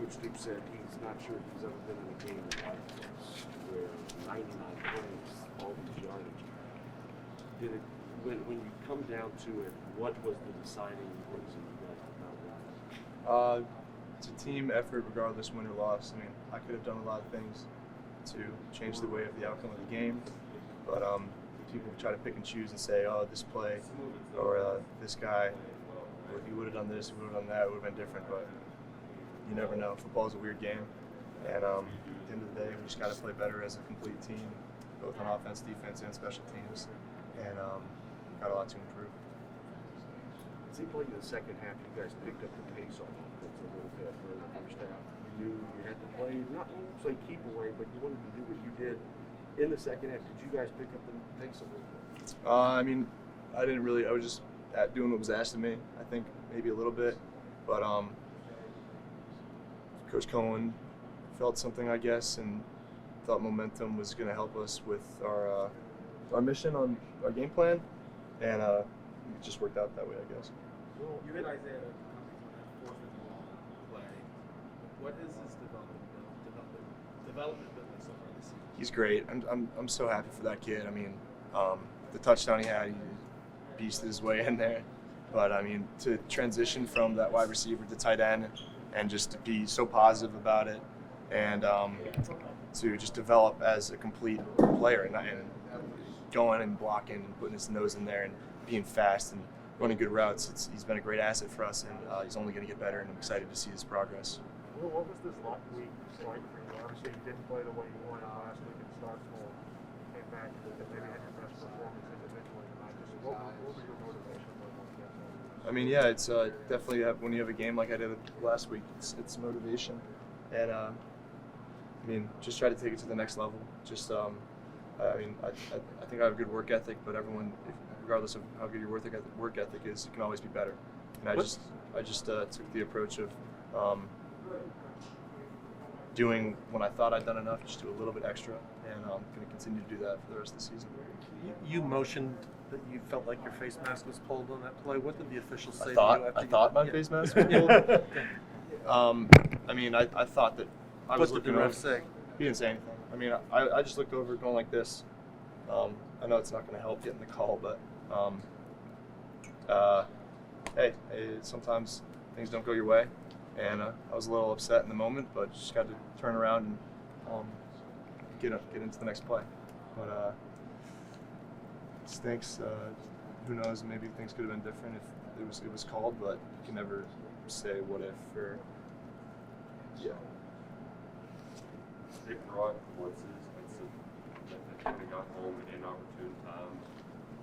Coach Duke said he's not sure he's ever been in a game like this, where 99 plays, all these yardage. Did it, when you come down to it, what was the deciding reason you guys did not win? It's a team effort regardless win or loss. I mean, I could have done a lot of things to change the way of the outcome of the game, but people try to pick and choose and say, oh, this play or this guy, or if he would have done this, he would have done that, it would have been different, but you never know. Football's a weird game, and at the end of the day, we just got to play better as a complete team, both on offense, defense, and special teams, and got a lot to improve. It seemed like in the second half, you guys picked up the pace on offense a little bit for the first half. You knew you had to play, not play keep away, but you wanted to do what you did in the second half. Did you guys pick up the pace a little bit? I mean, I didn't really. I was just doing what was asked of me. I think maybe a little bit, but Coach Cohen felt something, I guess, and thought momentum was going to help us with our mission on our game plan, and it just worked out that way, I guess. Well, you and Isaiah coming on that fourth and long play. What is his development been like so far this season? He's great. I'm so happy for that kid. I mean, the touchdown he had, he beasted his way in there. But I mean, to transition from that wide receiver to tight end, and just to be so positive about it, and to just develop as a complete player, and going and blocking and putting his nose in there and being fast and running good routes. He's been a great asset for us, and he's only going to get better, and I'm excited to see his progress. Well, what was this last week like for you? Obviously, you didn't play the way you wanted last week at Starkville. Came back and maybe had your best performance individually tonight. What were your motivations like on that? I mean, yeah, it's definitely when you have a game like I did last week, it's motivation, and I mean, just try to take it to the next level. Just I mean, I think I have a good work ethic, but everyone, regardless of how good your work ethic is, you can always be better. And I just took the approach of doing when I thought I'd done enough, just do a little bit extra, and I'm going to continue to do that for the rest of the season. You motioned that you felt like your face mask was pulled on that play. What did the officials say I to thought you after I thought my face mask was pulled. I mean, I thought that I was what did looking the over. ref say? He didn't say anything. I mean, I just looked over going like this. I know it's not going to help getting the call, but hey, sometimes things don't go your way. And I was a little upset in the moment, but just got to turn around and get into the next play. But it stinks. Who knows? Maybe things could have been different if it was called, but you can never say what if or yeah. They brought blitzes that kind of got home at inopportune times.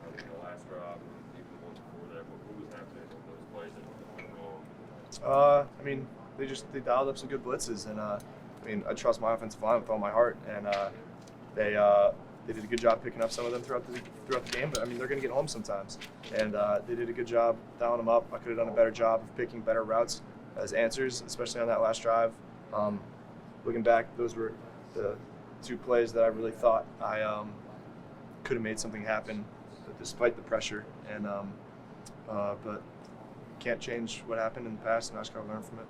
I think the last drive and even the one before that. What was happening on those plays that went wrong? I mean, they dialed up some good blitzes, and I mean, I trust my offensive line with all my heart, and they did a good job picking up some of them throughout the game. But I mean, they're going to get home sometimes, and they did a good job dialing them up. I could have done a better job of picking better routes as answers, especially on that last drive. Looking back, those were the two plays that I really thought I could have made something happen, despite the pressure, and but can't change what happened in the past, and I just got to learn from it.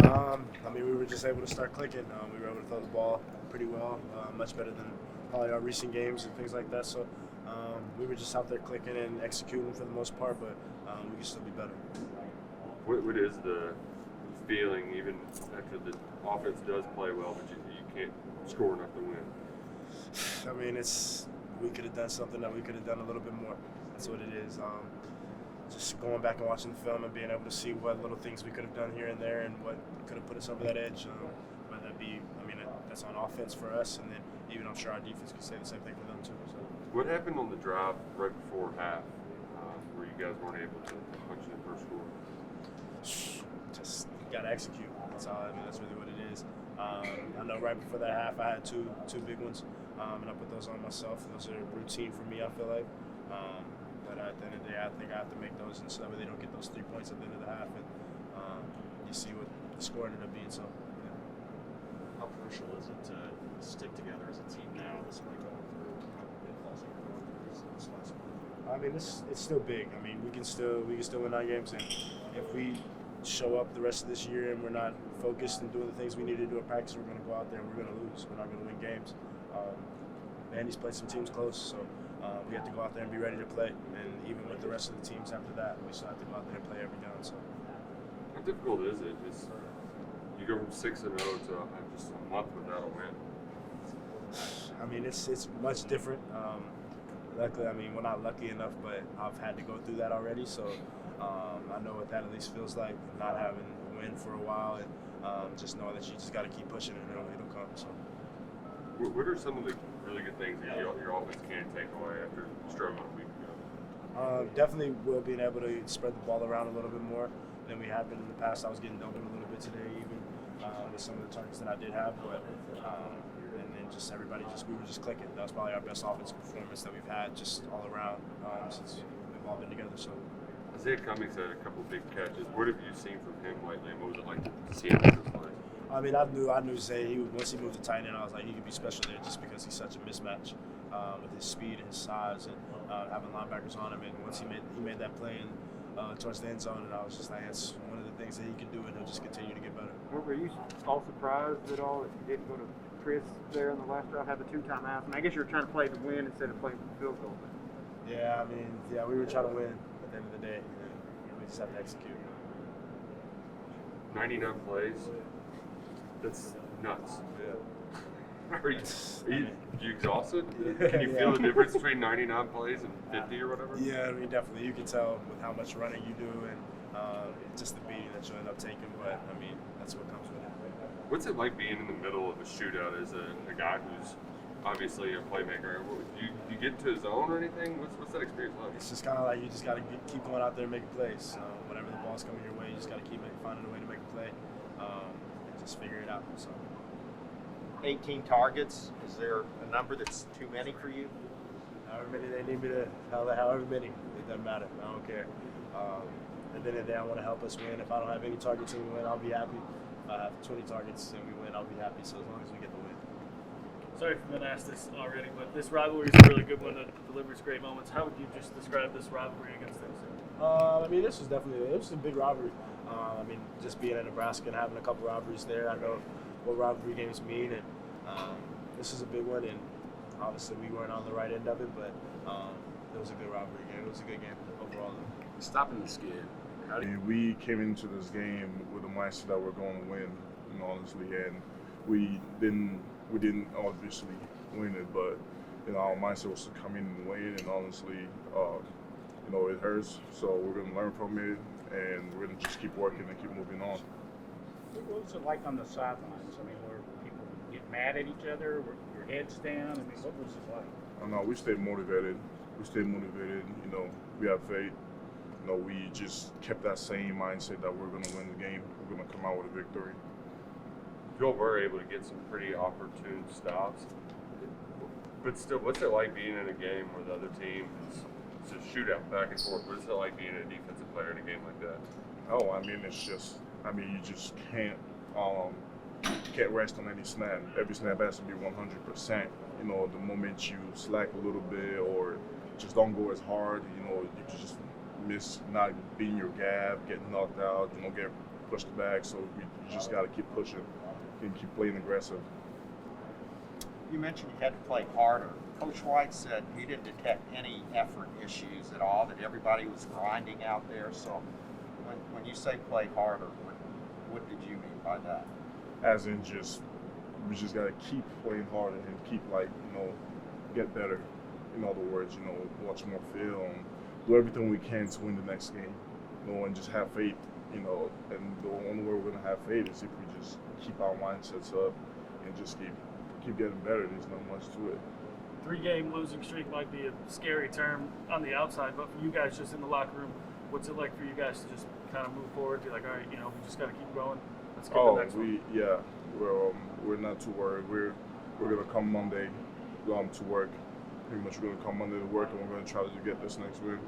I mean, we were just able to start clicking. We were able to throw the ball pretty well, much better than probably our recent games and things like that. So we were just out there clicking and executing for the most part, but we can still be better. What is the feeling, even after the offense does play well, but you can't score enough to win? I mean, we could have done something that we could have done a little bit more. That's what it is. Just going back and watching the film and being able to see what little things we could have done here and there and what could have put us over that edge. Whether that be, I mean, that's on offense for us, and then even I'm sure our defense could say the same thing for them too. So. What happened on the drive right before half, where you guys weren't able to punch in the first score? Just gotta execute. That's all. I mean, that's really what it is. I know right before that half, I had two big ones, and I put those on myself. Those are routine for me, I feel like. But at the end of the day, I think I have to make those, and so that way they don't get those 3 points at the end of the half, and you see what the score ended up being. So, yeah. How crucial is it to stick together as a team now, despite going through pitfalls like we're going through this last one? I mean, it's still big. I mean, we can still win 9 games, and if we show up the rest of this year and we're not focused and doing the things we need to do at practice, we're going to go out there and we're going to lose. We're not going to win games. Andy's played some teams close, so we have to go out there and be ready to play. And even with the rest of the teams after that, we still have to go out there and play every down. So, How difficult is it? Just you go from 6-0 to just a month without a win. I mean, it's much different. Luckily, I mean, we're not lucky enough, but I've had to go through that already. So I know what that at least feels like, not having a win for a while, and just know that you just got to keep pushing and it'll come. So. What are some of the really good things that your offense can take away after struggling a week ago? Definitely will being able to spread the ball around a little bit more than we have been in the past. I was getting open a little bit today, even with some of the targets that I did have, but and then just everybody we were just clicking. That was probably our best offensive performance that we've had just all around since we've all been together. So. Isaiah Cummings had a couple big catches. What have you seen from him lately, and what was it like to see him in this play? I mean, I knew Zay. Once he moved to tight end, I was like, he could be special there just because he's such a mismatch with his speed and his size and having linebackers on him. And once he made that play towards the end zone, and I was just like, that's one of the things that he can do, and he'll just continue to get better. Were you all surprised at all that you didn't go to Chris there in the last drive, have the 2 timeouts? I mean, I guess you were trying to play to win instead of playing for the field goal. Yeah, I mean, we were trying to win at the end of the day, and we just have to execute. 99 plays. That's nuts. Yeah. Are you exhausted? Can you feel the difference between 99 plays and 50 or whatever? Yeah, I mean, definitely. You can tell with how much running you do and just the beating that you end up taking. But, I mean, that's what comes with it. What's it like being in the middle of a shootout as a guy who's obviously a playmaker? Do you get into his zone or anything? What's that experience like? It's just kind of like you just got to keep going out there and making plays. Whenever the ball's coming your way, you just got to keep finding a way to make a play and just figure it out. So. 18 targets. Is there a number that's too many for you? However many they need me to, however many, it doesn't matter. I don't care. At the end of the day, I want to help us win. If I don't have any targets and we win, I'll be happy. If I have 20 targets and we win, I'll be happy. So as long as we get the win. Sorry if I've been asked this already, but this rivalry is a really good one that delivers great moments. How would you just describe this rivalry against them? I mean, this was a big rivalry. I mean, just being in Nebraska and having a couple rivalries there, I know what rivalry games mean, and this is a big one. And obviously, we weren't on the right end of it, but it was a good rivalry game. It was a good game overall. Stopping the skid. We came into this game with the mindset that we're going to win, and honestly, and we didn't obviously win it, but our mindset was to come in and win, and honestly, it hurts. So we're going to learn from it, and we're going to just keep working and keep moving on. What was it like on the sidelines? I mean, were people get mad at each other? Were your heads down? I mean, what was it like? No, we stayed motivated. We have faith. We just kept that same mindset that we're going to win the game. We're going to come out with a victory. You all were able to get some pretty opportune stops, but still, what's it like being in a game where the other team is a shootout back and forth? What's it like being a defensive player in a game like that? Oh, I mean, you just can't rest on any snap. Every snap has to be 100%. The moment you slack a little bit or just don't go as hard, you can just miss not beating your gap, getting knocked out, get pushed back. So you just got to keep pushing and keep playing aggressive. You mentioned you had to play harder. Coach White said he didn't detect any effort issues at all, that everybody was grinding out there. So when you say play harder, what did you mean by that? As in we just got to keep playing harder and keep get better. In other words, watch more film, do everything we can to win the next game, and just have faith, and the only way we're going to have faith is if we just keep our mindsets up and just keep getting better. There's not much to it. 3-game losing streak might be a scary term on the outside, but for you guys just in the locker room, what's it like for you guys to just kind of move forward, be like, all right, we just got to keep going. Let's get the next one. We're not too worried. We're going to come Monday to work. Pretty much we're going to come Monday to work, and we're going to try to get this next win.